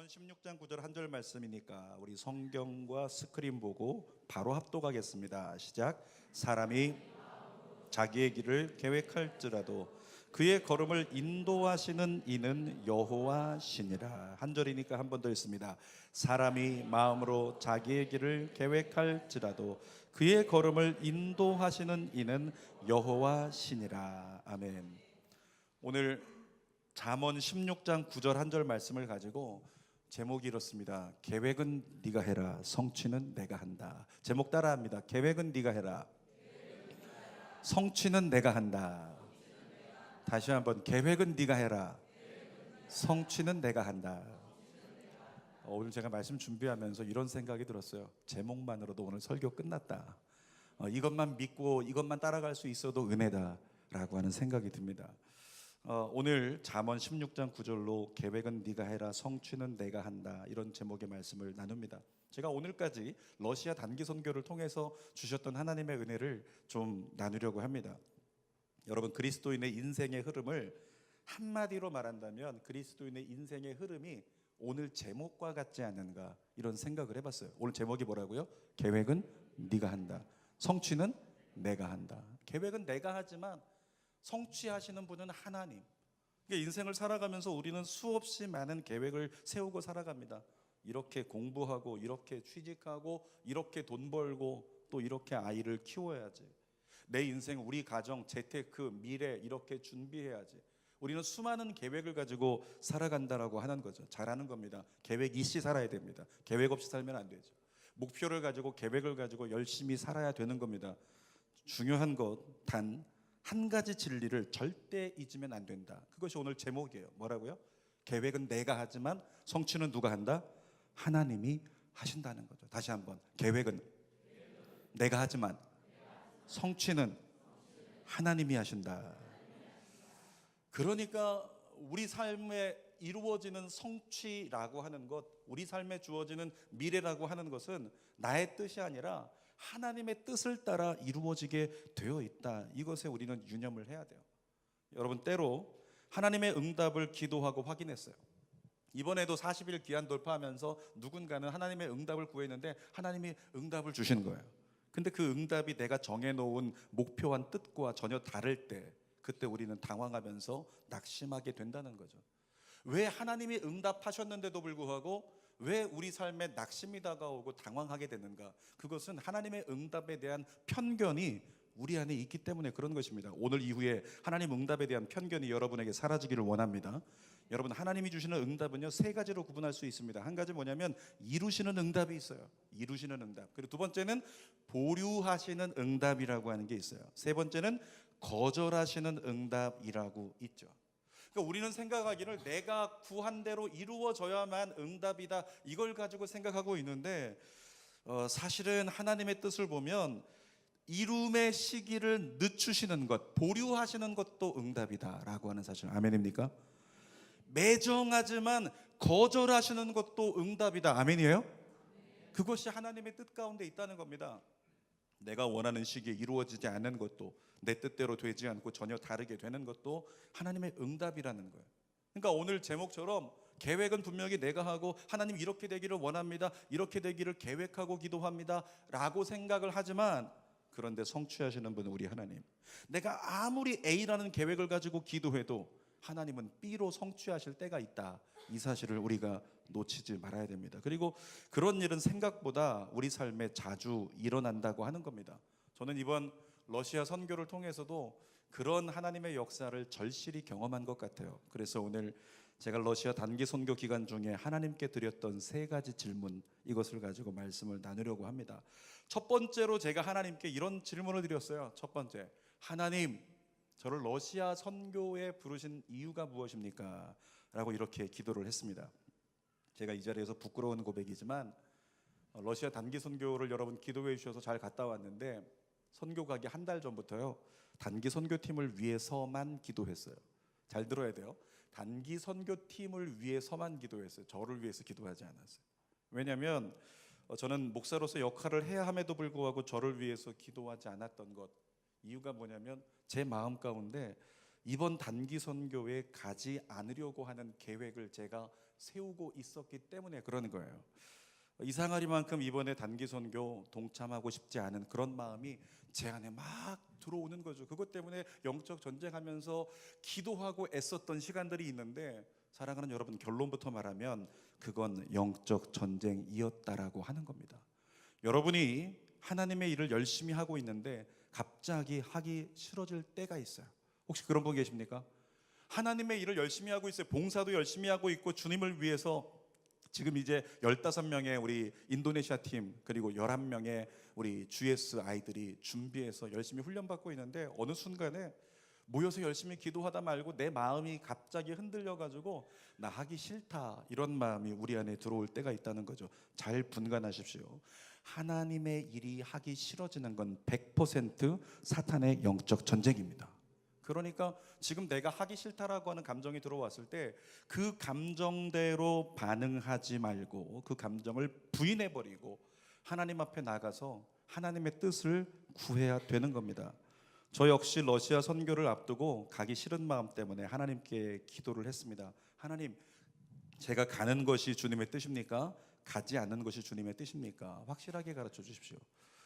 잠언 16장 9절 한 절 말씀이니까 우리 성경과 스크린 보고 바로 합독하겠습니다. 시작. 사람이 자기의 길을 계획할지라도 그의 걸음을 인도하시는 이는 여호와시니라. 한 절이니까 한 번 더 있습니다. 사람이 마음으로 자기의 길을 계획할지라도 그의 걸음을 인도하시는 이는 여호와시니라. 아멘. 오늘 잠언 16장 9절 한 절 말씀을 가지고 제목이 이렇습니다. 계획은 네가 해라, 성취는 내가 한다. 제목 따라합니다. 계획은 네가 해라, 성취는 내가 한다. 다시 한번, 계획은 네가 해라, 성취는 내가 한다. 오늘 제가 말씀 준비하면서 이런 생각이 들었어요. 제목만으로도 오늘 설교 끝났다. 이것만 믿고 이것만 따라갈 수 있어도 은혜다라고 하는 생각이 듭니다. 오늘 잠언 16장 9절로 계획은 네가 해라, 성취는 내가 한다, 이런 제목의 말씀을 나눕니다. 제가 오늘까지 러시아 단기 선교를 통해서 주셨던 하나님의 은혜를 좀 나누려고 합니다. 여러분, 그리스도인의 인생의 흐름을 한마디로 말한다면 그리스도인의 인생의 흐름이 오늘 제목과 같지 않는가, 이런 생각을 해봤어요. 오늘 제목이 뭐라고요? 계획은 네가 한다, 성취는 내가 한다. 계획은 내가 하지만 성취하시는 분은 하나님. 인생을 살아가면서 우리는 수없이 많은 계획을 세우고 살아갑니다. 이렇게 공부하고, 이렇게 취직하고, 이렇게 돈 벌고, 또 이렇게 아이를 키워야지. 내 인생, 우리 가정, 재테크, 미래 이렇게 준비해야지. 우리는 수많은 계획을 가지고 살아간다라고 하는 거죠. 잘하는 겁니다. 계획 있이 살아야 됩니다. 계획 없이 살면 안 되죠. 목표를 가지고, 계획을 가지고 열심히 살아야 되는 겁니다. 중요한 것 단 한 가지 진리를 절대 잊으면 안 된다. 그것이 오늘 제목이에요. 뭐라고요? 계획은 내가 하지만 성취는 누가 한다? 하나님이 하신다는 거죠. 다시 한번, 계획은 내가 하지만 성취는 하나님이 하신다. 그러니까 우리 삶에 이루어지는 성취라고 하는 것, 우리 삶에 주어지는 미래라고 하는 것은 나의 뜻이 아니라 하나님의 뜻을 따라 이루어지게 되어 있다. 이것에 우리는 유념을 해야 돼요. 여러분, 때로 하나님의 응답을 기도하고 확인했어요. 이번에도 40일 기한 돌파하면서 누군가는 하나님의 응답을 구했는데 하나님이 응답을 주시는 거예요. 근데 그 응답이 내가 정해놓은 목표한 뜻과 전혀 다를 때, 그때 우리는 당황하면서 낙심하게 된다는 거죠. 왜 하나님이 응답하셨는데도 불구하고 왜 우리 삶에 낙심이 다가오고 당황하게 되는가? 그것은 하나님의 응답에 대한 편견이 우리 안에 있기 때문에 그런 것입니다. 오늘 이후에 하나님 응답에 대한 편견이 여러분에게 사라지기를 원합니다. 여러분, 하나님이 주시는 응답은요, 세 가지로 구분할 수 있습니다. 한 가지 뭐냐면 이루시는 응답이 있어요. 이루시는 응답. 그리고 두 번째는 보류하시는 응답이라고 하는 게 있어요. 세 번째는 거절하시는 응답이라고 있죠. 그러니까 우리는 생각하기를 내가 구한 대로 이루어져야만 응답이다, 이걸 가지고 생각하고 있는데 사실은 하나님의 뜻을 보면 이룸의 시기를 늦추시는 것, 보류하시는 것도 응답이다라고 하는 사실, 아멘입니까? 매정하지만 거절하시는 것도 응답이다, 아멘이에요? 그것이 하나님의 뜻 가운데 있다는 겁니다. 내가 원하는 시기에 이루어지지 않는 것도, 내 뜻대로 되지 않고 전혀 다르게 되는 것도 하나님의 응답이라는 거예요. 그러니까 오늘 제목처럼 계획은 분명히 내가 하고 하나님 이렇게 되기를 원합니다, 이렇게 되기를 계획하고 기도합니다 라고 생각을 하지만, 그런데 성취하시는 분은 우리 하나님. 내가 아무리 A라는 계획을 가지고 기도해도 하나님은 B로 성취하실 때가 있다, 이 사실을 우리가 놓치지 말아야 됩니다. 그리고 그런 일은 생각보다 우리 삶에 자주 일어난다고 하는 겁니다. 저는 이번 러시아 선교를 통해서도 그런 하나님의 역사를 절실히 경험한 것 같아요. 그래서 오늘 제가 러시아 단기 선교 기간 중에 하나님께 드렸던 세 가지 질문, 이것을 가지고 말씀을 나누려고 합니다. 첫 번째로 제가 하나님께 이런 질문을 드렸어요. 첫 번째, 하나님, 저를 러시아 선교에 부르신 이유가 무엇입니까? 라고 이렇게 기도를 했습니다. 제가 이 자리에서 부끄러운 고백이지만 러시아 단기 선교를 여러분 기도해 주셔서 잘 갔다 왔는데, 선교 가기 한 달 전부터요, 단기 선교팀을 위해서만 기도했어요. 잘 들어야 돼요. 단기 선교팀을 위해서만 기도했어요. 저를 위해서 기도하지 않았어요. 왜냐하면 저는 목사로서 역할을 해야 함에도 불구하고 저를 위해서 기도하지 않았던 것, 이유가 뭐냐면 제 마음 가운데 이번 단기 선교에 가지 않으려고 하는 계획을 제가 세우고 있었기 때문에 그러는 거예요. 이상하리만큼 이번에 단기 선교 동참하고 싶지 않은 그런 마음이 제 안에 막 들어오는 거죠. 그것 때문에 영적 전쟁하면서 기도하고 애썼던 시간들이 있는데, 사랑하는 여러분, 결론부터 말하면 그건 영적 전쟁이었다라고 하는 겁니다. 여러분이 하나님의 일을 열심히 하고 있는데 갑자기 하기 싫어질 때가 있어요. 혹시 그런 분 계십니까? 하나님의 일을 열심히 하고 있어요. 봉사도 열심히 하고 있고 주님을 위해서 지금 이제 15명의 우리 인도네시아 팀, 그리고 11명의 우리 GS 아이들이 준비해서 열심히 훈련받고 있는데, 어느 순간에 모여서 열심히 기도하다 말고 내 마음이 갑자기 흔들려가지고 나 하기 싫다, 이런 마음이 우리 안에 들어올 때가 있다는 거죠. 잘 분간하십시오. 하나님의 일이 하기 싫어지는 건 100% 사탄의 영적 전쟁입니다. 그러니까 지금 내가 하기 싫다라고 하는 감정이 들어왔을 때 그 감정대로 반응하지 말고 그 감정을 부인해버리고 하나님 앞에 나가서 하나님의 뜻을 구해야 되는 겁니다. 저 역시 러시아 선교를 앞두고 가기 싫은 마음 때문에 하나님께 기도를 했습니다. 하나님, 제가 가는 것이 주님의 뜻입니까? 가지 않는 것이 주님의 뜻입니까? 확실하게 가르쳐 주십시오.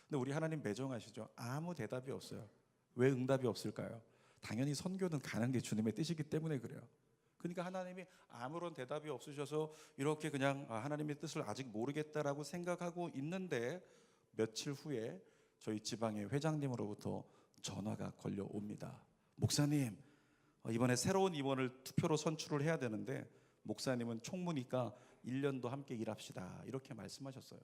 근데 우리 하나님 매정하시죠? 아무 대답이 없어요. 왜 응답이 없을까요? 당연히 선교는 가는 게 주님의 뜻이기 때문에 그래요. 그러니까 하나님이 아무런 대답이 없으셔서 이렇게 그냥 하나님의 뜻을 아직 모르겠다라고 생각하고 있는데, 며칠 후에 저희 지방의 회장님으로부터 전화가 걸려옵니다. 목사님, 이번에 새로운 임원을 투표로 선출을 해야 되는데 목사님은 총무니까 1년도 함께 일합시다, 이렇게 말씀하셨어요.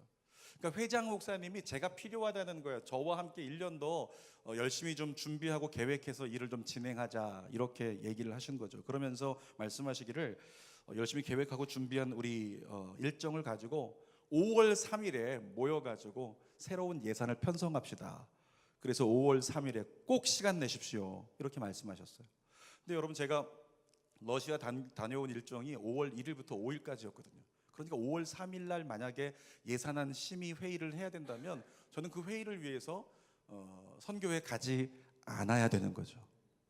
그러니까 회장 목사님이 제가 필요하다는 거예요. 저와 함께 1년 더 열심히 좀 준비하고 계획해서 일을 좀 진행하자, 이렇게 얘기를 하신 거죠. 그러면서 말씀하시기를 열심히 계획하고 준비한 우리 일정을 가지고 5월 3일에 모여가지고 새로운 예산을 편성합시다. 그래서 5월 3일에 꼭 시간 내십시오, 이렇게 말씀하셨어요. 근데 여러분, 제가 러시아 다녀온 일정이 5월 1일부터 5일까지였거든요. 그러니까 5월 3일 날 만약에 예산안 심의 회의를 해야 된다면 저는 그 회의를 위해서 선교회 가지 않아야 되는 거죠.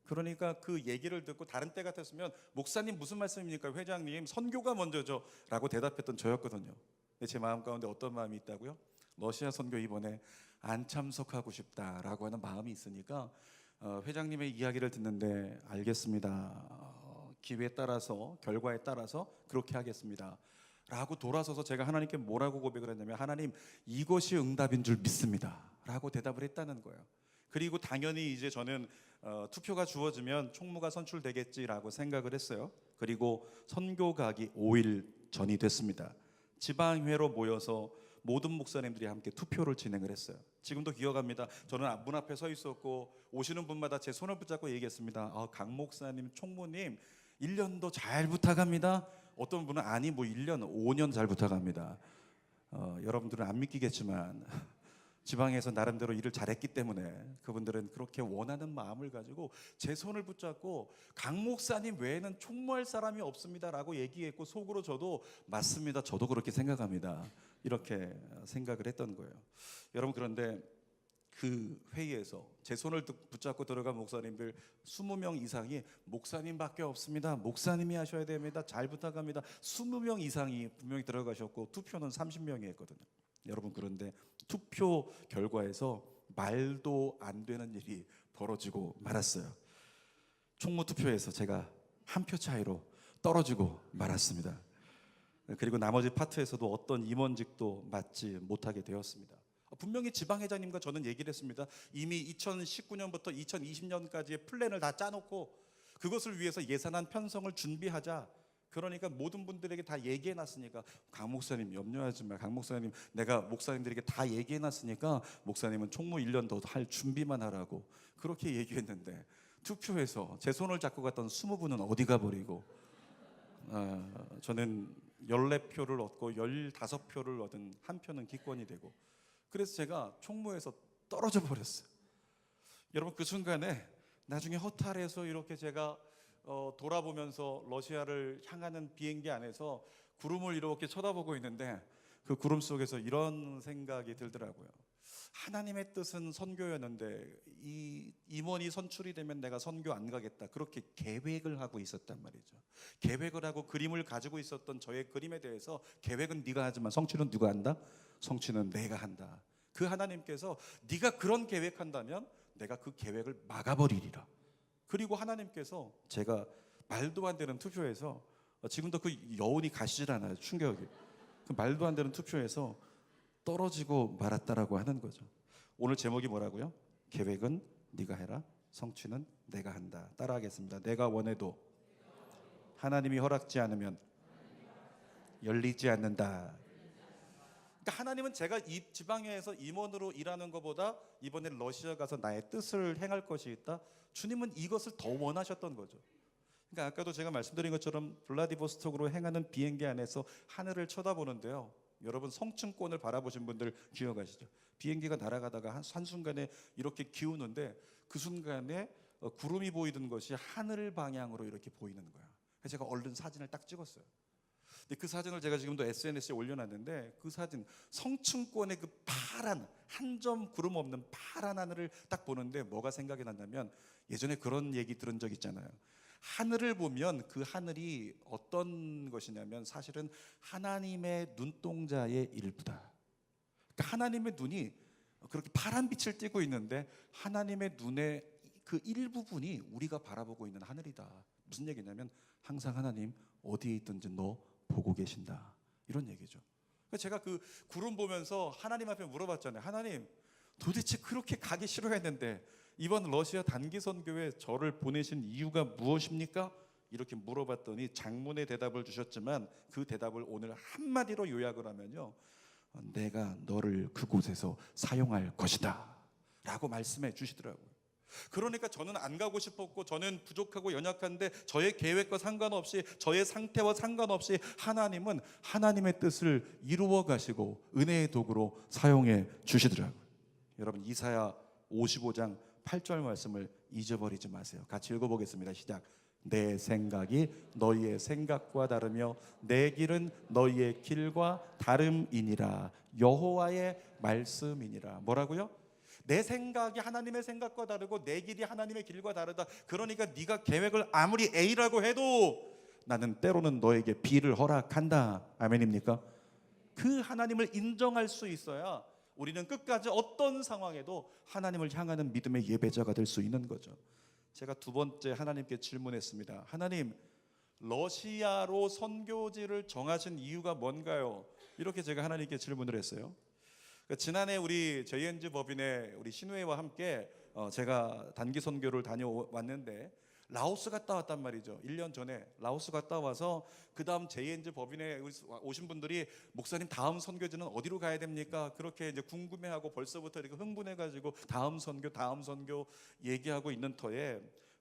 그러니까 그 얘기를 듣고 다른 때 같았으면 목사님 무슨 말씀입니까? 회장님, 선교가 먼저죠 라고 대답했던 저였거든요. 근데 제 마음 가운데 어떤 마음이 있다고요? 러시아 선교 이번에 안 참석하고 싶다라고 하는 마음이 있으니까 회장님의 이야기를 듣는데 알겠습니다, 기회에 따라서 결과에 따라서 그렇게 하겠습니다 라고 돌아서서 제가 하나님께 뭐라고 고백을 했냐면, 하나님, 이것이 응답인 줄 믿습니다 라고 대답을 했다는 거예요. 그리고 당연히 이제 저는 투표가 주어지면 총무가 선출되겠지라고 생각을 했어요. 그리고 선교 가기 5일 전이 됐습니다. 지방회로 모여서 모든 목사님들이 함께 투표를 진행을 했어요. 지금도 기억합니다. 저는 문 앞에 서 있었고 오시는 분마다 제 손을 붙잡고 얘기했습니다. 강 목사님, 총무님, 1년 더 잘 부탁합니다. 어떤 분은 아니 1년, 5년 잘 부탁합니다. 여러분들은 안 믿기겠지만 지방에서 나름대로 일을 잘했기 때문에 그분들은 그렇게 원하는 마음을 가지고 제 손을 붙잡고 강 목사님 외에는 총무할 사람이 없습니다 라고 얘기했고, 속으로 저도 맞습니다, 저도 그렇게 생각합니다, 이렇게 생각을 했던 거예요. 여러분, 그런데 그 회의에서 제 손을 붙잡고 들어간 목사님들 20명 이상이 목사님밖에 없습니다, 목사님이 하셔야 됩니다, 잘 부탁합니다, 20명 이상이 분명히 들어가셨고 투표는 30명이 했거든요. 여러분, 그런데 투표 결과에서 말도 안 되는 일이 벌어지고 말았어요. 총무 투표에서 제가 한 표 차이로 떨어지고 말았습니다. 그리고 나머지 파트에서도 어떤 임원직도 맡지 못하게 되었습니다. 분명히 지방회장님과 저는 얘기를 했습니다. 이미 2019년부터 2020년까지의 플랜을 다 짜놓고 그것을 위해서 예산안 편성을 준비하자. 그러니까 모든 분들에게 다 얘기해놨으니까, 강 목사님 염려하지 마, 강 목사님, 내가 목사님들에게 다 얘기해놨으니까 목사님은 총무 1년 더 할 준비만 하라고 그렇게 얘기했는데, 투표에서 제 손을 잡고 갔던 20분은 어디 가버리고 저는 14표를 얻고 15표를 얻은 한 표는 기권이 되고, 그래서 제가 총무에서 떨어져 버렸어요. 여러분, 그 순간에 나중에 허탈해서 이렇게 제가 돌아보면서 러시아를 향하는 비행기 안에서 구름을 이렇게 쳐다보고 있는데, 그 구름 속에서 이런 생각이 들더라고요. 하나님의 뜻은 선교였는데 이 임원이 선출이 되면 내가 선교 안 가겠다, 그렇게 계획을 하고 있었단 말이죠. 계획을 하고 그림을 가지고 있었던 저의 그림에 대해서 계획은 네가 하지만 성취는 누가 한다? 성취는 내가 한다. 그 하나님께서 네가 그런 계획한다면 내가 그 계획을 막아버리리라. 그리고 하나님께서 제가 말도 안 되는 투표에서, 지금도 그 여운이 가시질 않아요. 충격이. 그 말도 안 되는 투표에서 떨어지고 말았다라고 하는 거죠. 오늘 제목이 뭐라고요? 계획은 네가 해라, 성취는 내가 한다. 따라하겠습니다. 내가 원해도 하나님이 허락지 않으면 열리지 않는다. 그러니까 하나님은 제가 이 지방에서 임원으로 일하는 것보다 이번에 러시아 가서 나의 뜻을 행할 것이 있다, 주님은 이것을 더 원하셨던 거죠. 그러니까 아까도 제가 말씀드린 것처럼 블라디보스톡으로 행하는 비행기 안에서 하늘을 쳐다보는데요, 여러분 성층권을 바라보신 분들 기억하시죠? 비행기가 날아가다가 한순간에 이렇게 기우는데 그 순간에 구름이 보이던 것이 하늘 방향으로 이렇게 보이는 거야. 그래서 제가 얼른 사진을 딱 찍었어요. 근데 그 사진을 제가 지금도 SNS에 올려놨는데, 그 사진 성층권의 그 파란 한 점 구름 없는 파란 하늘을 딱 보는데 뭐가 생각이 난다면, 예전에 그런 얘기 들은 적 있잖아요. 하늘을 보면 그 하늘이 어떤 것이냐면 사실은 하나님의 눈동자의 일부다. 그러니까 하나님의 눈이 그렇게 파란 빛을 띠고 있는데 하나님의 눈의 그 일부분이 우리가 바라보고 있는 하늘이다. 무슨 얘기냐면 항상 하나님 어디에 있든지 너 보고 계신다, 이런 얘기죠. 그러니까 제가 그 구름 보면서 하나님 앞에 물어봤잖아요. 하나님, 도대체 그렇게 가기 싫어했는데 이번 러시아 단기 선교에 저를 보내신 이유가 무엇입니까? 이렇게 물어봤더니 장문의 대답을 주셨지만 그 대답을 오늘 한마디로 요약을 하면요, 내가 너를 그곳에서 사용할 것이다 라고 말씀해 주시더라고요. 그러니까 저는 안 가고 싶었고, 저는 부족하고 연약한데 저의 계획과 상관없이, 저의 상태와 상관없이 하나님은 하나님의 뜻을 이루어 가시고 은혜의 도구로 사용해 주시더라고요. 여러분, 이사야 55장 8절 말씀을 잊어버리지 마세요. 같이 읽어보겠습니다. 시작. 내 생각이 너희의 생각과 다르며 내 길은 너희의 길과 다름이니라. 여호와의 말씀이니라. 뭐라고요? 내 생각이 하나님의 생각과 다르고 내 길이 하나님의 길과 다르다. 그러니까 네가 계획을 아무리 A라고 해도 나는 때로는 너에게 B를 허락한다. 아멘입니까? 그 하나님을 인정할 수 있어야 우리는 끝까지 어떤 상황에도 하나님을 향하는 믿음의 예배자가 될 수 있는 거죠. 제가 두 번째 하나님께 질문했습니다. 하나님, 러시아로 선교지를 정하신 이유가 뭔가요? 이렇게 제가 하나님께 질문을 했어요. 지난해 우리 JNG 법인의 우리 신우회와 함께 제가 단기 선교를 다녀왔는데 라오스 갔다 왔단 말이죠. 1년 전에 라오스 갔다 와서 그 다음 JNG 법인에 오신 분들이 목사님 다음 선교지는 어디로 가야 됩니까? 그렇게 이제 궁금해하고 벌써부터 이렇게 흥분해가지고 다음 선교 얘기하고 있는 터에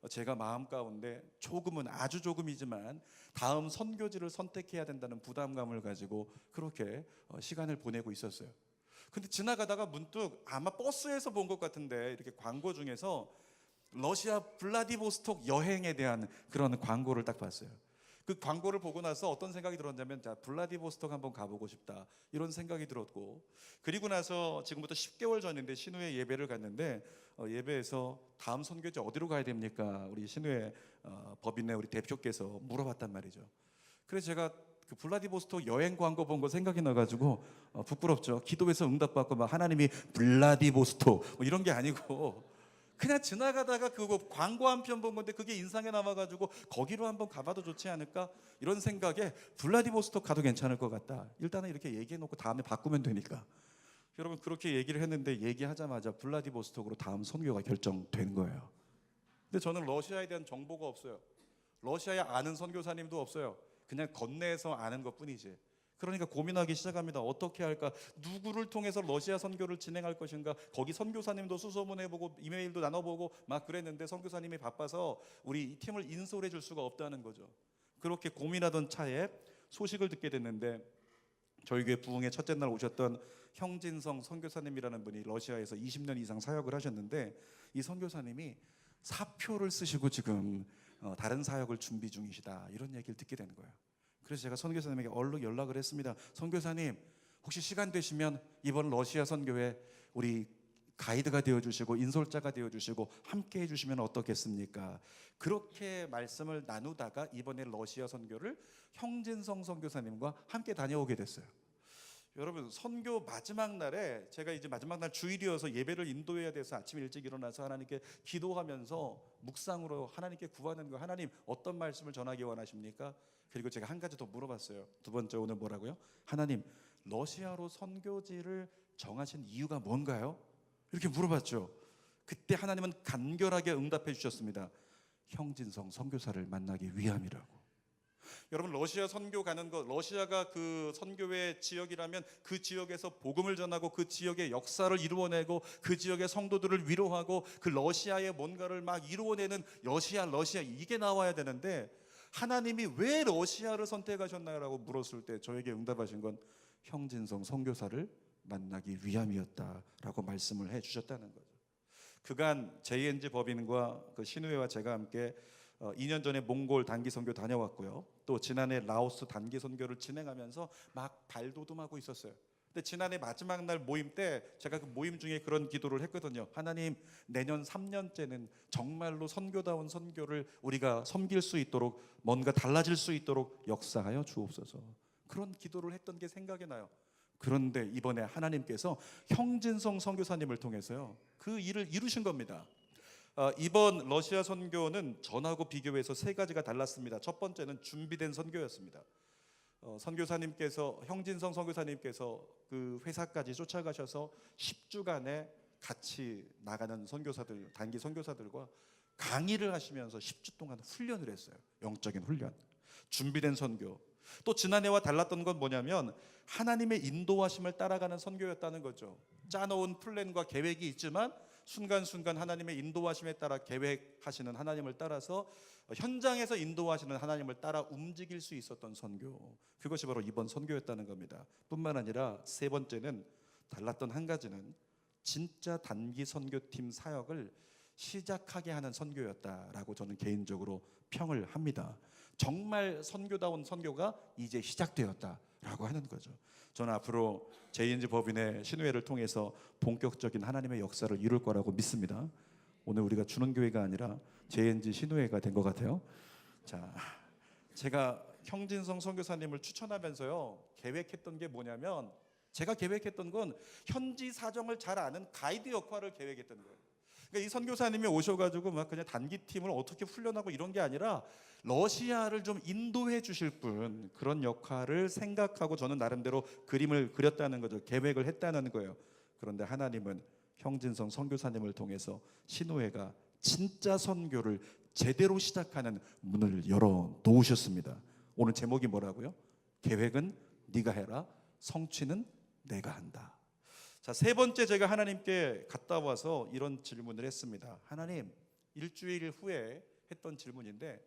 제가 마음 가운데 조금은, 아주 조금이지만 다음 선교지를 선택해야 된다는 부담감을 가지고 그렇게 시간을 보내고 있었어요. 근데 지나가다가 문득 아마 버스에서 본 것 같은데 이렇게 광고 중에서 러시아 블라디보스톡 여행에 대한 그런 광고를 딱 봤어요. 그 광고를 보고 나서 어떤 생각이 들었냐면, 자, 블라디보스톡 한번 가보고 싶다, 이런 생각이 들었고, 그리고 나서 지금부터 10개월 전인데 신우회 예배를 갔는데 예배에서 다음 선교지 어디로 가야 됩니까? 우리 신우회 법인의 우리 대표께서 물어봤단 말이죠. 그래서 제가 그 블라디보스톡 여행 광고 본 거 생각이 나가지고 부끄럽죠. 기도해서 응답받고 막 하나님이 블라디보스톡 뭐 이런 게 아니고 그냥 지나가다가 그거 광고 한 편 본 건데 그게 인상에 남아가지고 거기로 한번 가봐도 좋지 않을까, 이런 생각에 블라디보스톡 가도 괜찮을 것 같다. 일단은 이렇게 얘기해놓고 다음에 바꾸면 되니까. 여러분, 그렇게 얘기를 했는데 얘기하자마자 블라디보스톡으로 다음 선교가 결정된 거예요. 근데 저는 러시아에 대한 정보가 없어요. 러시아에 아는 선교사님도 없어요. 그냥 건네서 아는 것뿐이지. 그러니까 고민하기 시작합니다. 어떻게 할까? 누구를 통해서 러시아 선교를 진행할 것인가? 거기 선교사님도 수소문해보고 이메일도 나눠보고 막 그랬는데 선교사님이 바빠서 우리 이 팀을 인솔해 줄 수가 없다는 거죠. 그렇게 고민하던 차에 소식을 듣게 됐는데, 저희 교회 부흥회 첫째 날 오셨던 형진성 선교사님이라는 분이 러시아에서 20년 이상 사역을 하셨는데, 이 선교사님이 사표를 쓰시고 지금 다른 사역을 준비 중이시다, 이런 얘기를 듣게 되는 거예요. 그래서 제가 선교사님에게 얼른 연락을 했습니다. 선교사님, 혹시 시간 되시면 이번 러시아 선교회 우리 가이드가 되어주시고 인솔자가 되어주시고 함께 해주시면 어떻겠습니까? 그렇게 말씀을 나누다가 이번에 러시아 선교를 형진성 선교사님과 함께 다녀오게 됐어요. 여러분, 선교 마지막 날에 제가 이제 마지막 날 주일이어서 예배를 인도해야 돼서 아침 일찍 일어나서 하나님께 기도하면서 묵상으로 하나님께 구하는 거, 하나님 어떤 말씀을 전하기 원하십니까? 그리고 제가 한 가지 더 물어봤어요. 두 번째, 오늘 뭐라고요? 하나님, 러시아로 선교지를 정하신 이유가 뭔가요? 이렇게 물어봤죠. 그때 하나님은 간결하게 응답해 주셨습니다. 형진성 선교사를 만나기 위함이라고. 여러분, 러시아 선교 가는 것, 러시아가 그 선교의 지역이라면 그 지역에서 복음을 전하고 그 지역의 역사를 이루어내고 그 지역의 성도들을 위로하고 그 러시아의 뭔가를 막 이루어내는 러시아 이게 나와야 되는데, 하나님이 왜 러시아를 선택하셨나요라고 물었을 때 저에게 응답하신 건 형진성 선교사를 만나기 위함이었다라고 말씀을 해주셨다는 거죠. 그간 JNG 법인과 그 신우회와 제가 함께 2년 전에 몽골 단기 선교 다녀왔고요. 또 지난해 라오스 단기 선교를 진행하면서 막 발돋움하고 있었어요. 근데 지난해 마지막 날 모임 때 제가 그 모임 중에 그런 기도를 했거든요. 하나님, 내년 3년째는 정말로 선교다운 선교를 우리가 섬길 수 있도록, 뭔가 달라질 수 있도록 역사하여 주옵소서. 그런 기도를 했던 게 생각이 나요. 그런데 이번에 하나님께서 형진성 선교사님을 통해서요, 그 일을 이루신 겁니다. 이번 러시아 선교는 전하고 비교해서 세 가지가 달랐습니다. 첫 번째는 준비된 선교였습니다. 선교사님께서, 형진성 선교사님께서 그 회사까지 쫓아가셔서 10주간에 같이 나가는 선교사들, 단기 선교사들과 강의를 하시면서 10주 동안 훈련을 했어요. 영적인 훈련, 준비된 선교. 또 지난해와 달랐던 건 뭐냐면 하나님의 인도하심을 따라가는 선교였다는 거죠. 짜놓은 플랜과 계획이 있지만 순간순간 하나님의 인도하심에 따라 계획하시는 하나님을 따라서 현장에서 인도하시는 하나님을 따라 움직일 수 있었던 선교, 그것이 바로 이번 선교였다는 겁니다. 뿐만 아니라 세 번째는, 달랐던 한 가지는 진짜 단기 선교팀 사역을 시작하게 하는 선교였다라고 저는 개인적으로 평을 합니다. 정말 선교다운 선교가 이제 시작되었다라고 하는 거죠. 저는 앞으로 JNG 법인의 신우회를 통해서 본격적인 하나님의 역사를 이룰 거라고 믿습니다. 오늘 우리가 주는 교회가 아니라 JNG 신우회가 된 것 같아요. 자, 제가 형진성 선교사님을 추천하면서요, 계획했던 게 뭐냐면, 제가 계획했던 건 현지 사정을 잘 아는 가이드 역할을 계획했던 거예요. 그러니까 이 선교사님이 오셔가지고 막 그냥 단기팀을 어떻게 훈련하고 이런 게 아니라 러시아를 좀 인도해 주실 분, 그런 역할을 생각하고 저는 나름대로 그림을 그렸다는 거죠. 계획을 했다는 거예요. 그런데 하나님은 형진성 선교사님을 통해서 신우회가 진짜 선교를 제대로 시작하는 문을 열어 놓으셨습니다. 오늘 제목이 뭐라고요? 계획은 네가 해라, 성취는 내가 한다. 자, 세 번째, 제가 하나님께 갔다 와서 이런 질문을 했습니다. 하나님, 일주일 후에 했던 질문인데,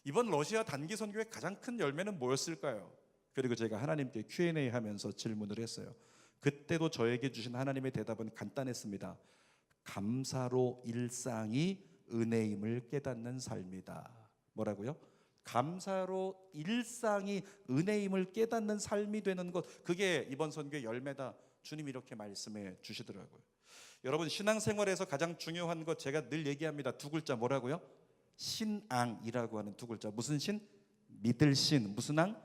이번 러시아 단기 선교의 가장 큰 열매는 뭐였을까요? 그리고 제가 하나님께 Q&A 하면서 질문을 했어요. 그때도 저에게 주신 하나님의 대답은 간단했습니다. 감사로 일상이 은혜임을 깨닫는 삶이다. 뭐라고요? 감사로 일상이 은혜임을 깨닫는 삶이 되는 것, 그게 이번 선교의 열매다. 주님이 이렇게 말씀해 주시더라고요. 여러분, 신앙생활에서 가장 중요한 것 제가 늘 얘기합니다. 두 글자, 뭐라고요? 신앙이라고 하는 두 글자. 무슨 신? 믿을 신. 무슨 앙?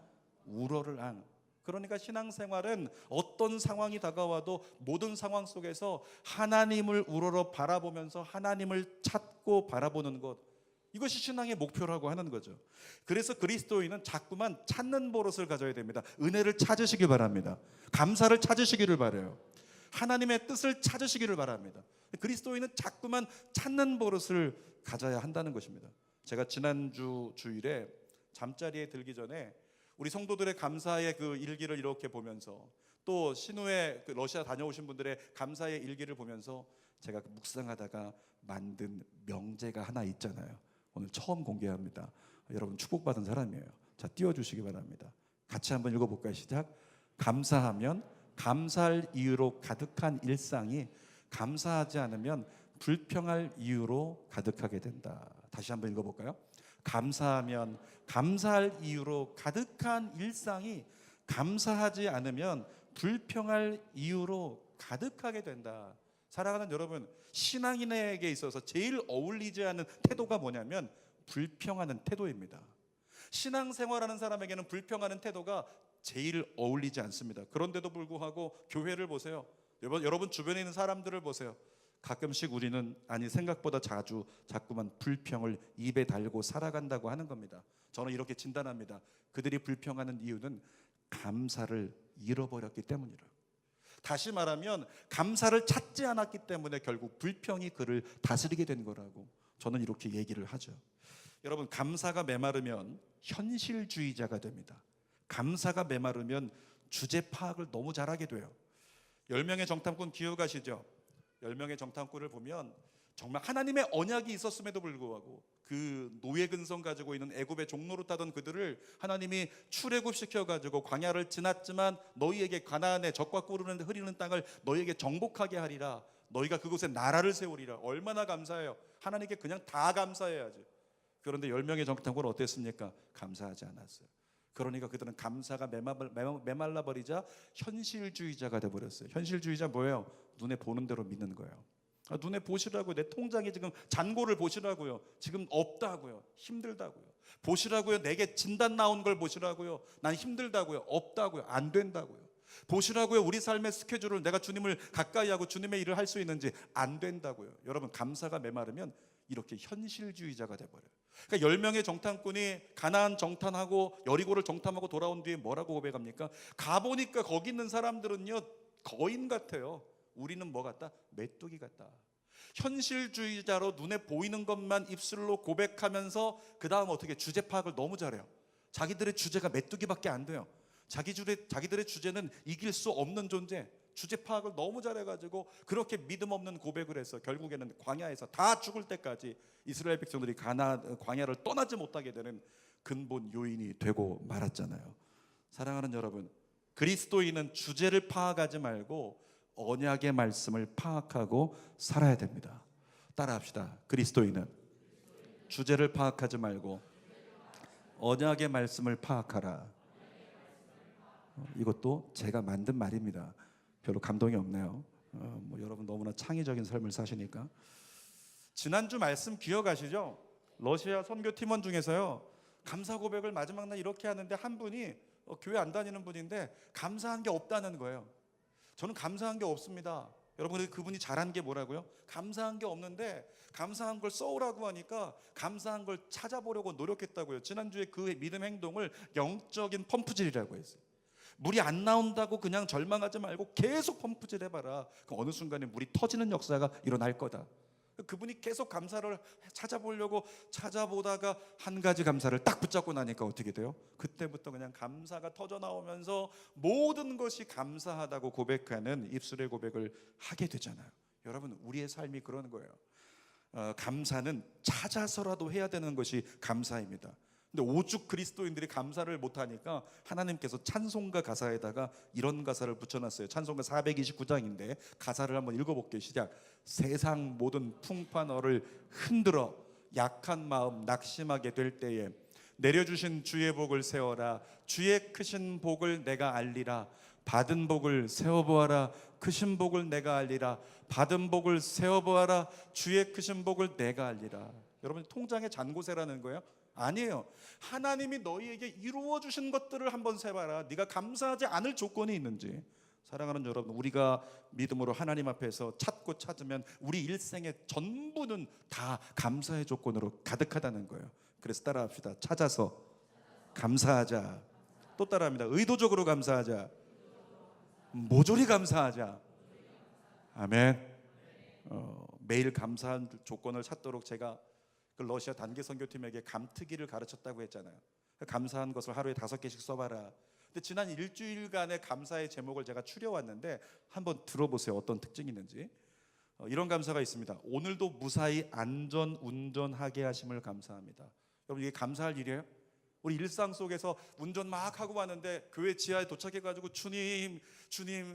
우러를 앙. 그러니까 신앙생활은 어떤 상황이 다가와도 모든 상황 속에서 하나님을 우러러 바라보면서 하나님을 찾고 바라보는 것, 이것이 신앙의 목표라고 하는 거죠. 그래서 그리스도인은 자꾸만 찾는 버릇을 가져야 됩니다. 은혜를 찾으시길 바랍니다. 감사를 찾으시기를 바라요. 하나님의 뜻을 찾으시기를 바랍니다. 그리스도인은 자꾸만 찾는 버릇을 가져야 한다는 것입니다. 제가 지난주 주일에 잠자리에 들기 전에 우리 성도들의 감사의 그 일기를 이렇게 보면서, 또 신우회 그 러시아 다녀오신 분들의 감사의 일기를 보면서 제가 묵상하다가 만든 명제가 하나 있잖아요. 오늘 처음 공개합니다. 여러분 축복받은 사람이에요. 자, 띄워주시기 바랍니다. 같이 한번 읽어볼까요? 시작. 감사하면 감사할 이유로 가득한 일상이 감사하지 않으면 불평할 이유로 가득하게 된다. 다시 한번 읽어볼까요? 감사하면 감사할 이유로 가득한 일상이 감사하지 않으면 불평할 이유로 가득하게 된다. 사랑하는 여러분, 신앙인에게 있어서 제일 어울리지 않는 태도가 뭐냐면 불평하는 태도입니다. 신앙생활하는 사람에게는 불평하는 태도가 제일 어울리지 않습니다. 그런데도 불구하고 교회를 보세요. 여러분 주변에 있는 사람들을 보세요. 가끔씩 우리는 생각보다 자꾸만 불평을 입에 달고 살아간다고 하는 겁니다. 저는 이렇게 진단합니다. 그들이 불평하는 이유는 감사를 잃어버렸기 때문이라. 다시 말하면 감사를 찾지 않았기 때문에 결국 불평이 그를 다스리게 된 거라고 저는 이렇게 얘기를 하죠. 여러분, 감사가 메마르면 현실주의자가 됩니다. 감사가 메마르면 주제 파악을 너무 잘하게 돼요. 10명의 정탐꾼 기억하시죠? 10명의 정탐꾼을 보면 정말 하나님의 언약이 있었음에도 불구하고 그 노예 근성 가지고 있는 애굽의 종로로 타던 그들을 하나님이 출애굽시켜 가지고 광야를 지났지만 너희에게 가나안의 젖과 꿀을 흐리는 땅을 너희에게 정복하게 하리라. 너희가 그곳에 나라를 세우리라. 얼마나 감사해요. 하나님께 그냥 다 감사해야지. 그런데 10명의 정탐꾼은 어땠습니까? 감사하지 않았어요. 그러니까 그들은 감사가 메말라 버리자 현실주의자가 돼버렸어요. 현실주의자 뭐예요? 눈에 보는 대로 믿는 거예요. 눈에 보시라고요. 내 통장에 지금 잔고를 보시라고요. 지금 없다고요. 힘들다고요. 보시라고요. 내게 진단 나온 걸 보시라고요. 난 힘들다고요. 없다고요. 안 된다고요. 보시라고요. 우리 삶의 스케줄을 내가 주님을 가까이 하고 주님의 일을 할 수 있는지 안 된다고요. 여러분, 감사가 메마르면 이렇게 현실주의자가 돼버려요. 그러니까 10명의 정탐꾼이 가나안 정탐하고 여리고를 정탐하고 돌아온 뒤에 뭐라고 고백합니까? 가보니까 거기 있는 사람들은요 거인 같아요. 우리는 뭐 같다? 메뚜기 같다. 현실주의자로 눈에 보이는 것만 입술로 고백하면서 그 다음 어떻게 주제 파악을 너무 잘해요. 자기들의 주제가 메뚜기밖에 안 돼요. 자기들의 주제는 이길 수 없는 존재. 주제 파악을 너무 잘해가지고 그렇게 믿음 없는 고백을 해서 결국에는 광야에서 다 죽을 때까지 이스라엘 백성들이 광야를 떠나지 못하게 되는 근본 요인이 되고 말았잖아요. 사랑하는 여러분, 그리스도인은 주제를 파악하지 말고 언약의 말씀을 파악하고 살아야 됩니다. 따라합시다. 그리스도인은 주제를 파악하지 말고 언약의 말씀을 파악하라. 이것도 제가 만든 말입니다. 별로 감동이 없네요. 여러분 너무나 창의적인 삶을 사시니까. 지난주 말씀 기억하시죠? 러시아 선교 팀원 중에서요 감사 고백을 마지막 날 이렇게 하는데 한 분이 교회 안 다니는 분인데 감사한 게 없다는 거예요. 저는 감사한 게 없습니다. 여러분, 그분이 잘한 게 뭐라고요? 감사한 게 없는데 감사한 걸 써오라고 하니까 감사한 걸 찾아보려고 노력했다고요. 지난주에 그 믿음 행동을 영적인 펌프질이라고 했어요. 물이 안 나온다고 그냥 절망하지 말고 계속 펌프질 해봐라. 그럼 어느 순간에 물이 터지는 역사가 일어날 거다. 그분이 계속 감사를 찾아보려고 찾아보다가 한 가지 감사를 딱 붙잡고 나니까 어떻게 돼요? 그때부터 그냥 감사가 터져 나오면서 모든 것이 감사하다고 고백하는 입술의 고백을 하게 되잖아요. 여러분, 우리의 삶이 그런 거예요. 감사는 찾아서라도 해야 되는 것이 감사입니다. 근데 오죽 그리스도인들이 감사를 못하니까 하나님께서 찬송가 가사에다가 이런 가사를 붙여놨어요. 찬송가 429장인데 가사를 한번 읽어볼게요. 시작. 세상 모든 풍파너를 흔들어 약한 마음 낙심하게 될 때에 내려주신 주의 복을 세워라. 주의 크신 복을 내가 알리라. 받은 복을 세워보아라. 크신 복을 내가 알리라. 받은 복을 세워보아라. 주의 크신 복을 내가 알리라. 여러분, 통장에 잔고세라는 거예요? 아니에요. 하나님이 너희에게 이루어 주신 것들을 한번 세봐라. 네가 감사하지 않을 조건이 있는지. 사랑하는 여러분, 우리가 믿음으로 하나님 앞에서 찾고 찾으면 우리 일생의 전부는 다 감사의 조건으로 가득하다는 거예요. 그래서 따라합시다. 찾아서 감사하자. 또 따라합니다. 의도적으로 감사하자. 모조리 감사하자. 아멘. 매일 감사한 조건을 찾도록 제가 그 러시아 단기 선교팀에게 감트기를 가르쳤다고 했잖아요. 감사한 것을 하루에 5개씩 써봐라. 근데 지난 일주일간의 감사의 제목을 제가 추려왔는데 한번 들어보세요. 어떤 특징이 있는지. 이런 감사가 있습니다. 오늘도 무사히 안전 운전하게 하심을 감사합니다. 여러분, 이게 감사할 일이에요? 우리 일상 속에서 운전 막 하고 왔는데 교회 지하에 도착해가지고 주님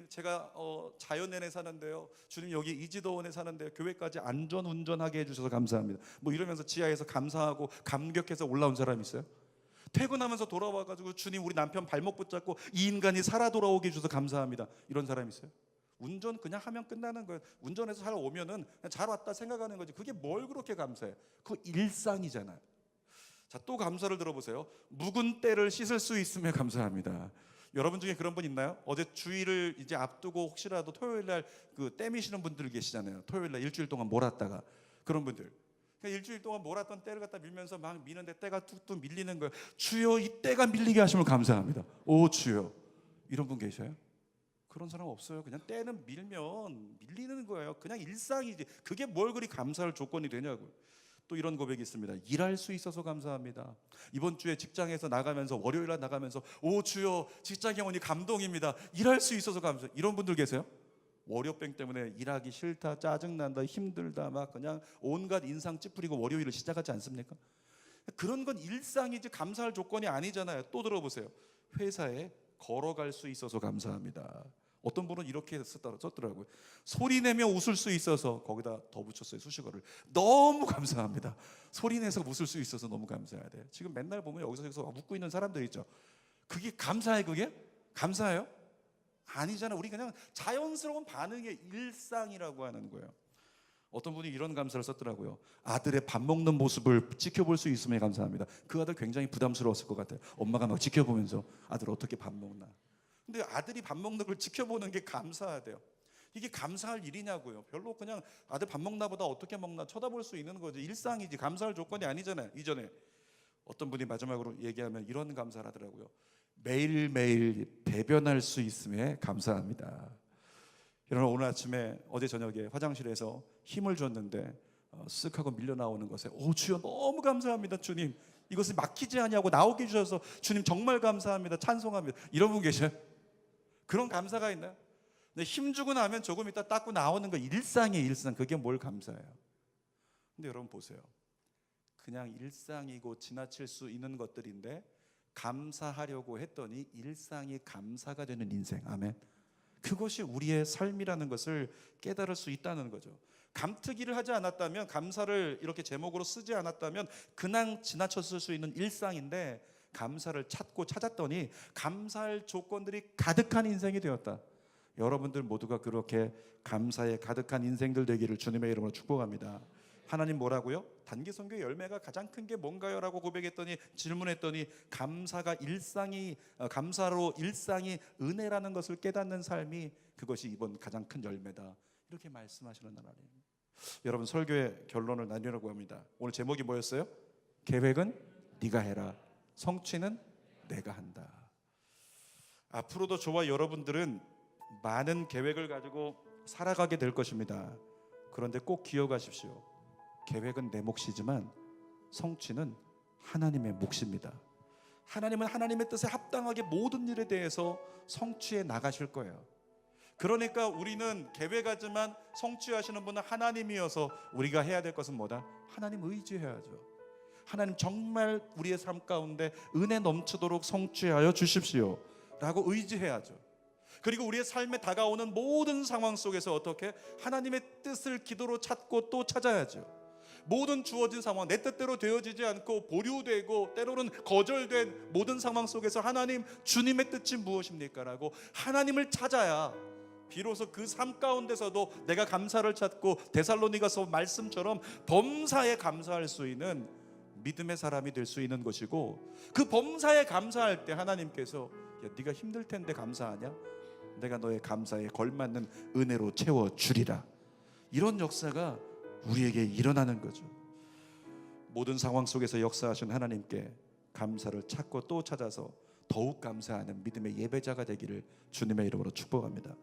제가 자연내에 사는데요, 주님 여기 이지도원에 사는데요, 교회까지 안전 운전하게 해주셔서 감사합니다. 뭐 이러면서 지하에서 감사하고 감격해서 올라온 사람 있어요? 퇴근하면서 돌아와가지고 주님 우리 남편 발목 붙잡고 이 인간이 살아 돌아오게 해주셔서 감사합니다. 이런 사람 있어요? 운전 그냥 하면 끝나는 거예요. 운전해서 잘 오면은 그냥 잘 왔다 생각하는 거지. 그게 뭘 그렇게 감사해? 그거 일상이잖아요. 자, 또 감사를 들어보세요. 묵은 때를 씻을 수 있음에 감사합니다. 여러분 중에 그런 분 있나요? 어제 주일을 이제 앞두고 혹시라도 토요일 날 그 때 미시는 분들 계시잖아요. 토요일 날 일주일 동안 몰았다가 그런 분들. 그러니까 일주일 동안 몰았던 때를 갖다 밀면서 막 미는데 때가 뚝뚝 밀리는 거예요. 주여, 이 때가 밀리게 하심을 감사합니다. 오 주여. 이런 분 계셔요? 그런 사람 없어요. 그냥 때는 밀면 밀리는 거예요. 그냥 일상이지. 그게 뭘 그리 감사할 조건이 되냐고요. 또 이런 고백이 있습니다. 일할 수 있어서 감사합니다. 이번 주에 직장에서 나가면서 월요일 날 나가면서 오 주여, 직장에 오니 감동입니다. 일할 수 있어서 감사. 이런 분들 계세요? 월요병 때문에 일하기 싫다, 짜증난다, 힘들다, 막 그냥 온갖 인상 찌푸리고 월요일을 시작하지 않습니까? 그런 건 일상이지 감사할 조건이 아니잖아요. 또 들어보세요. 회사에 걸어갈 수 있어서 감사합니다. 어떤 분은 이렇게 썼더라고요. 소리 내며 웃을 수 있어서, 거기다 더 붙였어요, 수식어를. 너무 감사합니다. 소리 내서 웃을 수 있어서 너무 감사해야 돼요. 지금 맨날 보면 여기서 웃고 있는 사람들 있죠. 그게 감사해? 그게? 감사해요? 아니잖아요. 우리 그냥 자연스러운 반응의 일상이라고 하는 거예요. 어떤 분이 이런 감사를 썼더라고요. 아들의 밥 먹는 모습을 지켜볼 수 있음에 감사합니다. 그 아들 굉장히 부담스러웠을 것 같아요. 엄마가 막 지켜보면서 아들 어떻게 밥 먹나. 근데 아들이 밥 먹는 걸 지켜보는 게 감사하대요. 이게 감사할 일이냐고요. 별로 그냥 아들 밥 먹나 보다, 어떻게 먹나 쳐다볼 수 있는 거지. 일상이지 감사할 조건이 아니잖아요. 이전에 어떤 분이 마지막으로 얘기하면 이런 감사를 하더라고요. 매일매일 배변할 수 있음에 감사합니다. 여러분, 오늘 아침에 어제 저녁에 화장실에서 힘을 줬는데 쓱 하고 밀려 나오는 것에 오 주여 너무 감사합니다. 주님, 이것을 막히지 아니하고 나오게 해주셔서 주님 정말 감사합니다. 찬송합니다. 이런 분 계셔요? 그런 감사가 있나요? 근데 힘주고 나면 조금 이따 닦고 나오는 거 일상이에요. 일상. 그게 뭘 감사해요? 근데 여러분 보세요. 그냥 일상이고 지나칠 수 있는 것들인데 감사하려고 했더니 일상이 감사가 되는 인생. 아멘. 그것이 우리의 삶이라는 것을 깨달을 수 있다는 거죠. 감특이를 하지 않았다면, 감사를 이렇게 제목으로 쓰지 않았다면 그냥 지나쳤을 수 있는 일상인데, 감사를 찾고 찾았더니 감사할 조건들이 가득한 인생이 되었다. 여러분들 모두가 그렇게 감사에 가득한 인생들 되기를 주님의 이름으로 축복합니다. 하나님 뭐라고요? 단기 선교의 열매가 가장 큰 게 뭔가요? 라고 고백했더니, 질문했더니 감사가 일상이, 감사로 일상이 은혜라는 것을 깨닫는 삶이, 그것이 이번 가장 큰 열매다. 이렇게 말씀하시는 하나님. 여러분, 설교의 결론을 나누려고 합니다. 오늘 제목이 뭐였어요? 계획은 네가 해라, 성취는 내가 한다. 앞으로도 저와 여러분들은 많은 계획을 가지고 살아가게 될 것입니다. 그런데 꼭 기억하십시오. 계획은 내 몫이지만 성취는 하나님의 몫입니다. 하나님은 하나님의 뜻에 합당하게 모든 일에 대해서 성취해 나가실 거예요. 그러니까 우리는 계획하지만 성취하시는 분은 하나님이어서 우리가 해야 될 것은 뭐다? 하나님 의지해야죠. 하나님 정말 우리의 삶 가운데 은혜 넘치도록 성취하여 주십시오 라고 의지해야죠. 그리고 우리의 삶에 다가오는 모든 상황 속에서 어떻게? 하나님의 뜻을 기도로 찾고 또 찾아야죠. 모든 주어진 상황, 내 뜻대로 되어지지 않고 보류되고 때로는 거절된 모든 상황 속에서 하나님, 주님의 뜻이 무엇입니까? 라고 하나님을 찾아야 비로소 그 삶 가운데서도 내가 감사를 찾고 데살로니가서 말씀처럼 범사에 감사할 수 있는 믿음의 사람이 될 수 있는 것이고, 그 범사에 감사할 때 하나님께서 야, 네가 힘들 텐데 감사하냐? 내가 너의 감사에 걸맞는 은혜로 채워주리라. 이런 역사가 우리에게 일어나는 거죠. 모든 상황 속에서 역사하신 하나님께 감사를 찾고 또 찾아서 더욱 감사하는 믿음의 예배자가 되기를 주님의 이름으로 축복합니다.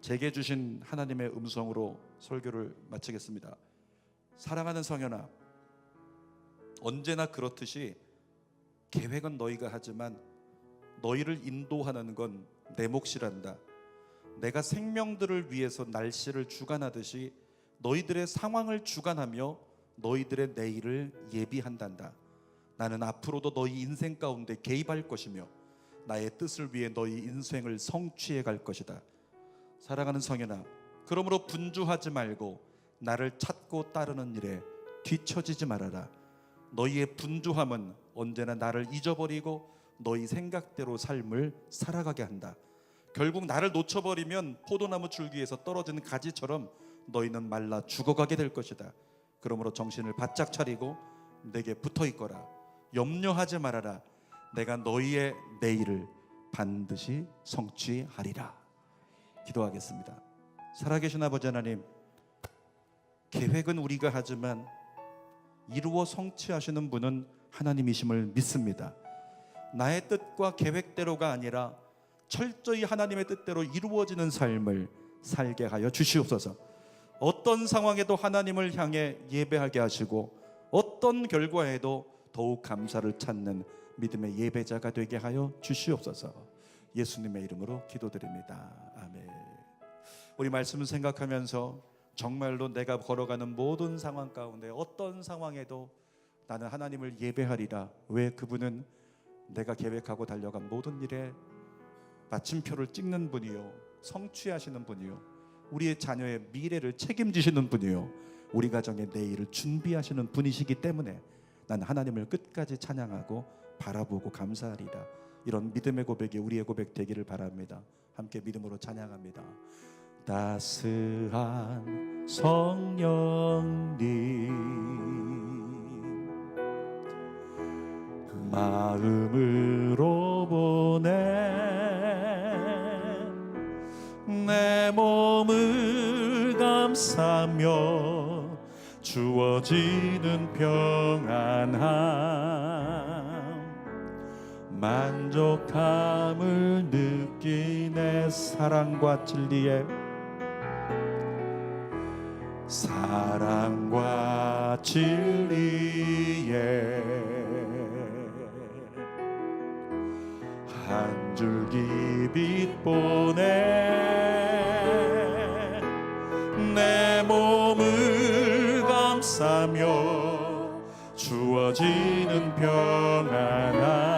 제게 주신 하나님의 음성으로 설교를 마치겠습니다. 사랑하는 성현아, 언제나 그렇듯이 계획은 너희가 하지만 너희를 인도하는 건 내 몫이란다. 내가 생명들을 위해서 날씨를 주관하듯이 너희들의 상황을 주관하며 너희들의 내일을 예비한단다. 나는 앞으로도 너희 인생 가운데 개입할 것이며 나의 뜻을 위해 너희 인생을 성취해 갈 것이다. 사랑하는 성현아, 그러므로 분주하지 말고 나를 찾고 따르는 일에 뒤처지지 말아라. 너희의 분주함은 언제나 나를 잊어버리고 너희 생각대로 삶을 살아가게 한다. 결국 나를 놓쳐버리면 포도나무 줄기에서 떨어지는 가지처럼 너희는 말라 죽어가게 될 것이다. 그러므로 정신을 바짝 차리고 내게 붙어 있거라. 염려하지 말아라. 내가 너희의 내일을 반드시 성취하리라. 기도하겠습니다. 살아계신 아버지 하나님, 계획은 우리가 하지만 이루어 성취하시는 분은 하나님이심을 믿습니다. 나의 뜻과 계획대로가 아니라 철저히 하나님의 뜻대로 이루어지는 삶을 살게 하여 주시옵소서. 어떤 상황에도 하나님을 향해 예배하게 하시고 어떤 결과에도 더욱 감사를 찾는 믿음의 예배자가 되게 하여 주시옵소서. 예수님의 이름으로 기도드립니다. 아멘. 우리 말씀을 생각하면서 정말로 내가 걸어가는 모든 상황 가운데 어떤 상황에도 나는 하나님을 예배하리라. 왜? 그분은 내가 계획하고 달려간 모든 일에 마침표를 찍는 분이요, 성취하시는 분이요, 우리의 자녀의 미래를 책임지시는 분이요, 우리 가정의 내일을 준비하시는 분이시기 때문에 난 하나님을 끝까지 찬양하고 바라보고 감사하리라. 이런 믿음의 고백이 우리의 고백 되기를 바랍니다. 함께 믿음으로 찬양합니다. 따스한 성령님 마음으로 보내 내 몸을 감싸며 주어지는 평안함 만족함을 느끼네. 사랑과 진리에 한 줄기 빛 보내 내 몸을 감싸며 주어지는 평안함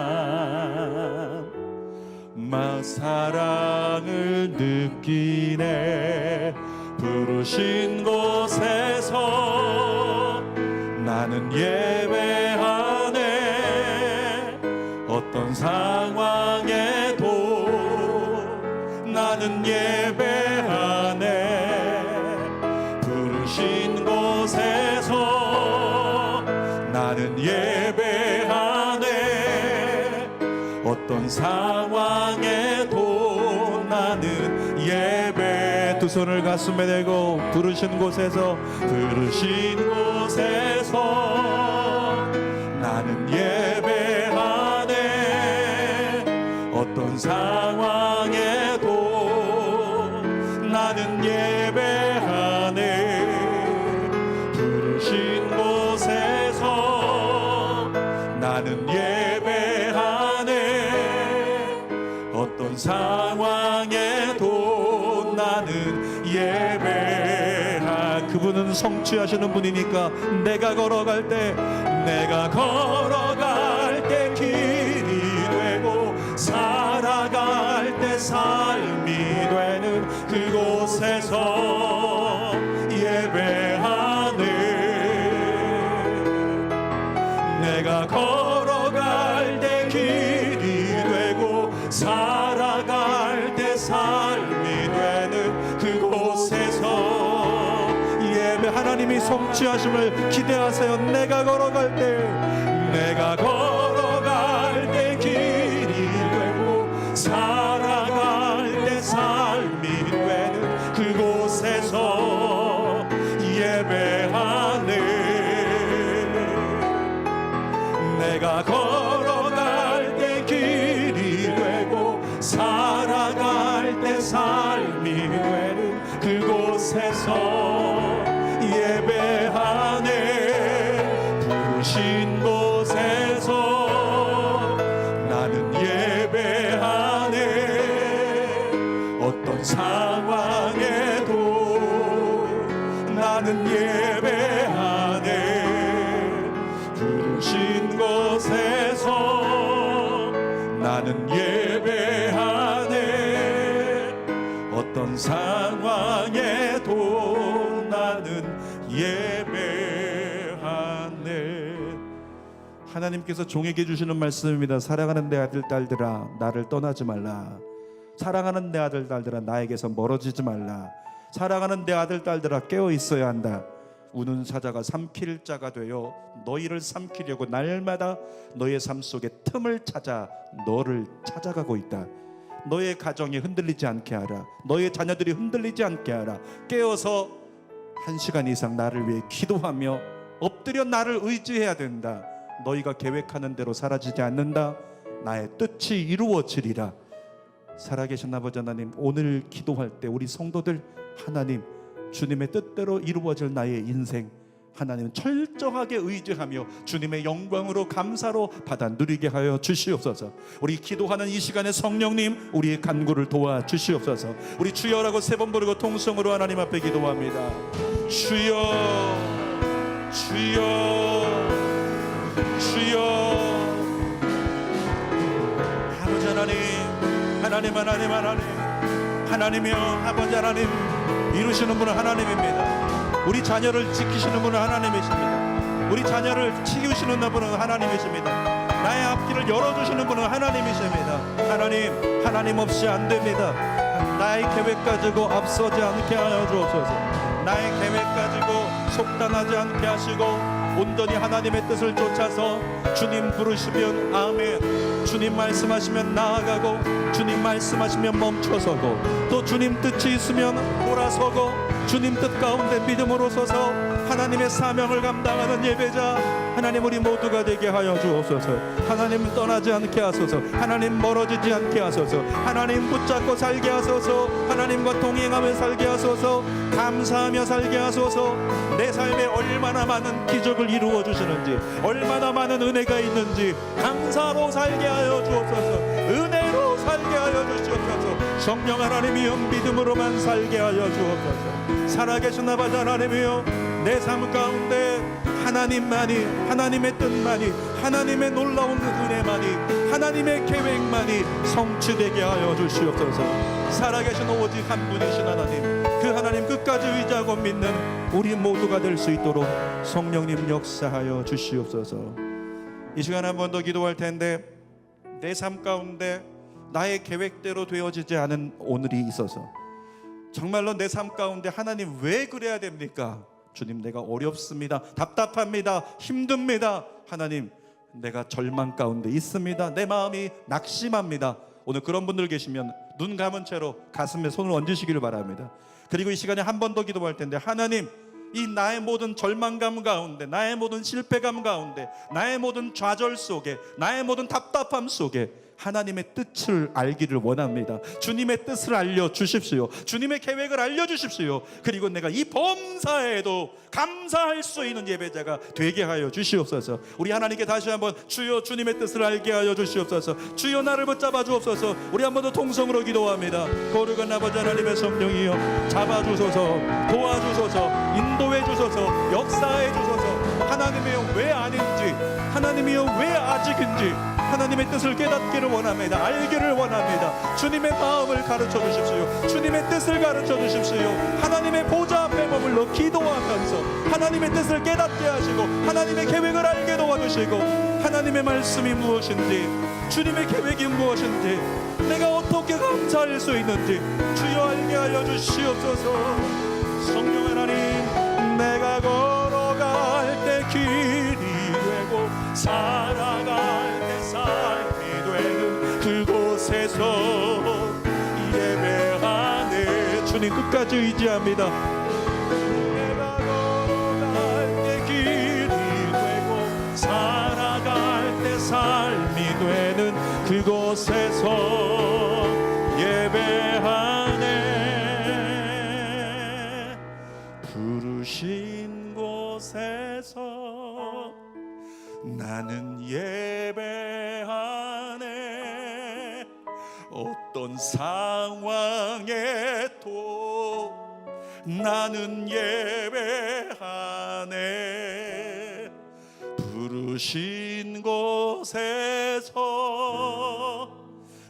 사랑을 느끼네. 부르신 곳에서 나는 예배하네. 어떤 상황에도 나는 예배하네. 부르신 곳에서 나는 예배하네. 어떤 상황에도 나는 예배. 두 손을 가슴에 대고 부르신 곳에서 나는 예배하네. 어떤 상황에도 나는 예배하네. 부르신 곳에서 나는 예배하네. 어떤 상황에도 나는 예배하. 그분은 성취하시는 분이니까 내가 걸어갈 때 길이 되고 살아갈 때 삶이 되는 그곳에서 예배하네. 내가 걸어갈 때 길이 되고 살아갈 때 삶이 되는 그곳에서 예배. 하나님이 성취하심을 기대하세요. 내가 걸어갈 때 길이 되고 살아갈 때 삶이 되는 그곳에서 예배하네. 내가 걸어갈 때 길이 되고 살아갈 때 삶이 되는 그곳에서 예배하네. 부르신 곳에서 나는 예배하네. 어떤 상황에도 나는 예배하네. 부르신 곳에서 나는 예배하네. 어떤 상황에도 나는 예배하네. 하나님께서 종에게 주시는 말씀입니다. 사랑하는 내 아들 딸들아, 나를 떠나지 말라. 사랑하는 내 아들 딸들아, 나에게서 멀어지지 말라. 사랑하는 내 아들 딸들아, 깨어 있어야 한다. 우는 사자가 삼킬 자가 되어 너희를 삼키려고 날마다 너의 삶 속에 틈을 찾아 너를 찾아가고 있다. 너의 가정이 흔들리지 않게 하라. 너의 자녀들이 흔들리지 않게 하라. 깨어서 1시간 이상 나를 위해 기도하며 엎드려 나를 의지해야 된다. 너희가 계획하는 대로 사라지지 않는다. 나의 뜻이 이루어지리라. 살아계신 아버지 하나님, 오늘 기도할 때 우리 성도들, 하나님 주님의 뜻대로 이루어질 나의 인생, 하나님 철저하게 의지하며 주님의 영광으로 감사로 받아 누리게 하여 주시옵소서. 우리 기도하는 이 시간에 성령님, 우리의 간구를 도와 주시옵소서. 우리 주여라고 3번 부르고 통성으로 하나님 앞에 기도합니다. 주여, 주여, 주여. 아버지 하나님, 하나님, 하나님, 하나님, 하나님이여, 아버지 하나님, 이루시는 분은 하나님입니다. 우리 자녀를 지키시는 분은 하나님이십니다. 우리 자녀를 키우시는 분은 하나님이십니다. 나의 앞길을 열어주시는 분은 하나님이십니다. 하나님, 하나님 없이 안 됩니다. 나의 계획 가지고 앞서지 않게 하여 주옵소서. 나의 계획 가지고 속단하지 않게 하시고 온전히 하나님의 뜻을 쫓아서 주님 부르시면 아멘, 주님 말씀하시면 나아가고 주님 말씀하시면 멈춰서고 또 주님 뜻이 있으면 돌아서고 주님 뜻 가운데 믿음으로 서서 하나님의 사명을 감당하는 예배자 하나님, 우리 모두가 되게 하여 주옵소서. 하나님 떠나지 않게 하소서. 하나님 멀어지지 않게 하소서. 하나님 붙잡고 살게 하소서. 하나님과 동행하며 살게 하소서. 감사하며 살게 하소서. 내 삶에 얼마나 많은 기적을 이루어 주시는지, 얼마나 많은 은혜가 있는지 감사로 살게 하여 주옵소서. 은혜로 살게 하여 주시옵소서. 성령 하나님이여, 믿음으로만 살게 하여 주옵소서. 살아계신 아버지 하나님이여, 내 삶 가운데 하나님만이, 하나님의 뜻만이, 하나님의 놀라운 은혜만이, 하나님의 계획만이 성취되게 하여 주시옵소서. 살아계신 오직 한 분이신 하나님, 그 하나님 끝까지 의지하고 믿는 우리 모두가 될 수 있도록 성령님 역사하여 주시옵소서. 이 시간 한 번 더 기도할 텐데, 내 삶 가운데 나의 계획대로 되어지지 않은 오늘이 있어서 정말로 내 삶 가운데 하나님 왜 그래야 됩니까? 주님, 내가 어렵습니다, 답답합니다, 힘듭니다. 하나님, 내가 절망 가운데 있습니다. 내 마음이 낙심합니다. 오늘 그런 분들 계시면 눈 감은 채로 가슴에 손을 얹으시기를 바랍니다. 그리고 이 시간에 한 번 더 기도할 텐데, 하나님, 이 나의 모든 절망감 가운데, 나의 모든 실패감 가운데, 나의 모든 좌절 속에, 나의 모든 답답함 속에 하나님의 뜻을 알기를 원합니다. 주님의 뜻을 알려주십시오. 주님의 계획을 알려주십시오. 그리고 내가 이 범사에도 감사할 수 있는 예배자가 되게 하여 주시옵소서. 우리 하나님께 다시 한번 주여, 주님의 뜻을 알게 하여 주시옵소서. 주여, 나를 붙잡아 주옵소서. 우리 한 번 더 통성으로 기도합니다. 거룩한 아버지 하나님의 성령이여, 잡아주소서, 도와주소서, 인도해 주소서, 역사해 주소서. 하나님이여, 왜 아닌지, 하나님이여, 왜 아직인지 하나님의 뜻을 깨닫기를 원합니다. 알기를 원합니다. 주님의 마음을 가르쳐 주십시오. 주님의 뜻을 가르쳐 주십시오. 하나님의 보좌 앞에 머물러 기도하면서 하나님의 뜻을 깨닫게 하시고 하나님의 계획을 알게 도와주시고, 하나님의 말씀이 무엇인지, 주님의 계획이 무엇인지, 내가 어떻게 감사할 수 있는지 주여 알게 하여 주시옵소서. 성령 하나님, 내가 걸어갈 때 길이 되고 살아갈 때 삶이 되는 그곳에서 예배하네. 주님 끝까지 의지합니다. 내가 걸어갈 때 길이 되고 살아갈 때 삶이 되는 그곳에서 예배하네. 부르신 곳에서 나는 예배하네. 어떤 상황에도 나는 예배하네. 부르신 곳에서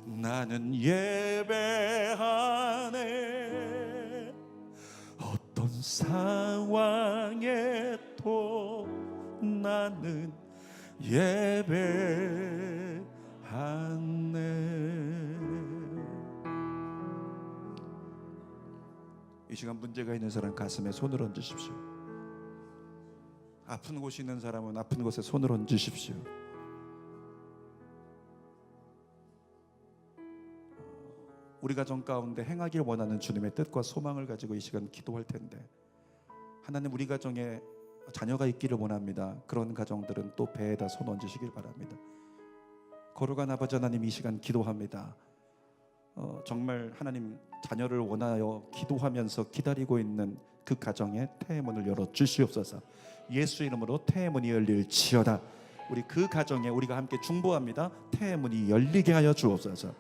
나는 예배하네. 어떤 상황에도 나는 예배하네. 이 시간 문제가 있는 사람 가슴에 손을 얹으십시오. 아픈 곳이 있는 사람은 아픈 곳에 손을 얹으십시오. 우리 가정 가운데 행하길 원하는 주님의 뜻과 소망을 가지고 이 시간 기도할 텐데, 하나님 우리 가정에 자녀가 있기를 원합니다. 그런 가정들은 또 배에다 손 얹으시길 바랍니다. 거룩한 아버지 하나님, 이 시간 기도합니다. 정말 하나님 자녀를 원하여 기도하면서 기다리고 있는 그 가정에 태의 문을 열어 주시옵소서. 예수 이름으로 태의 문이 열릴지어다. 우리 그 가정에 우리가 함께 중보합니다. 태의 문이 열리게 하여 주옵소서.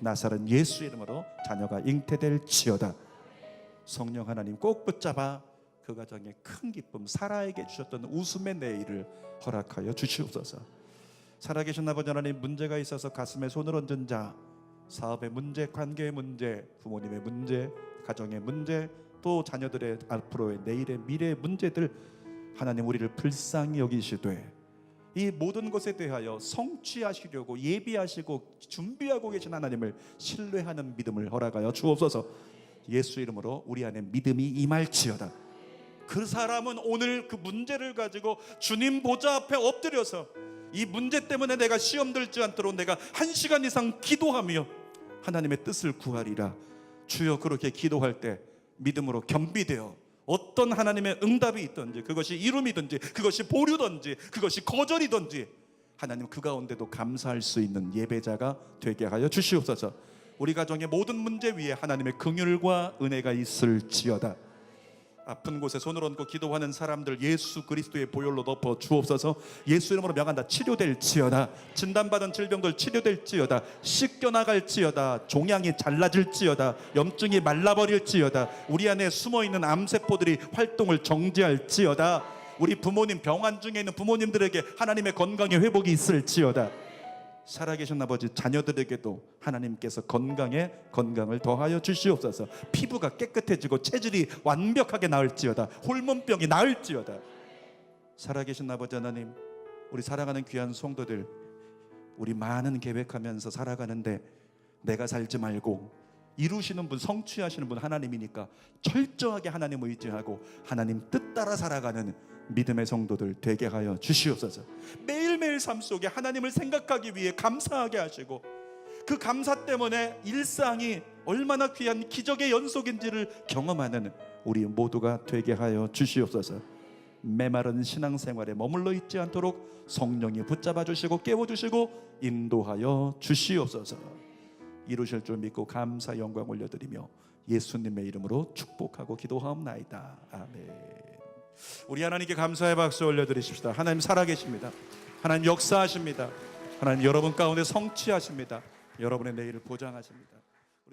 나사렛 예수 이름으로 자녀가 잉태될지어다. 성령 하나님 꼭 붙잡아 그 가정에 큰 기쁨, 사라에게 주셨던 웃음의 내일을 허락하여 주시옵소서. 살아계신 아버지 하나님, 문제가 있어서 가슴에 손을 얹은 자, 사업의 문제, 관계의 문제, 부모님의 문제, 가정의 문제, 또 자녀들의 앞으로의 내일의 미래의 문제들, 하나님 우리를 불쌍히 여기시되 이 모든 것에 대하여 성취하시려고 예비하시고 준비하고 계신 하나님을 신뢰하는 믿음을 허락하여 주옵소서. 예수 이름으로 우리 안에 믿음이 임할지어다. 그 사람은 오늘 그 문제를 가지고 주님 보좌 앞에 엎드려서 이 문제 때문에 내가 시험 들지 않도록 내가 1시간 이상 기도하며 하나님의 뜻을 구하리라. 주여, 그렇게 기도할 때 믿음으로 겸비되어 어떤 하나님의 응답이 있든지, 그것이 이름이든지, 그것이 보류든지, 그것이 거절이든지, 하나님 그 가운데도 감사할 수 있는 예배자가 되게 하여 주시옵소서. 우리 가정의 모든 문제 위에 하나님의 긍휼과 은혜가 있을지어다. 아픈 곳에 손을 얹고 기도하는 사람들 예수 그리스도의 보혈로 덮어 주옵소서. 예수 이름으로 명한다. 치료될지어다. 진단받은 질병들 치료될지어다. 씻겨나갈지어다. 종양이 잘라질지어다. 염증이 말라버릴지어다. 우리 안에 숨어있는 암세포들이 활동을 정지할지어다. 우리 부모님, 병환 중에 있는 부모님들에게 하나님의 건강의 회복이 있을지어다. 살아계신 아버지, 자녀들에게도 하나님께서 건강을 더하여 주시옵소서. 피부가 깨끗해지고 체질이 완벽하게 나을지어다. 호르몬병이 나을지어다. 살아계신 아버지 하나님, 우리 사랑하는 귀한 성도들, 우리 많은 계획하면서 살아가는데 내가 살지 말고 이루시는 분, 성취하시는 분 하나님이니까 철저하게 하나님 의지하고 하나님 뜻 따라 살아가는 믿음의 성도들 되게 하여 주시옵소서. 매일매일 삶 속에 하나님을 생각하기 위해 감사하게 하시고, 그 감사 때문에 일상이 얼마나 귀한 기적의 연속인지를 경험하는 우리 모두가 되게 하여 주시옵소서. 메마른 신앙생활에 머물러 있지 않도록 성령이 붙잡아 주시고 깨워주시고 인도하여 주시옵소서. 이루실 줄 믿고 감사 영광 올려드리며 예수님의 이름으로 축복하고 기도하옵나이다. 아멘. 우리 하나님께 감사의 박수 올려드리십시다. 하나님 살아계십니다. 하나님 역사하십니다. 하나님 여러분 가운데 성취하십니다. 여러분의 내일을 보장하십니다.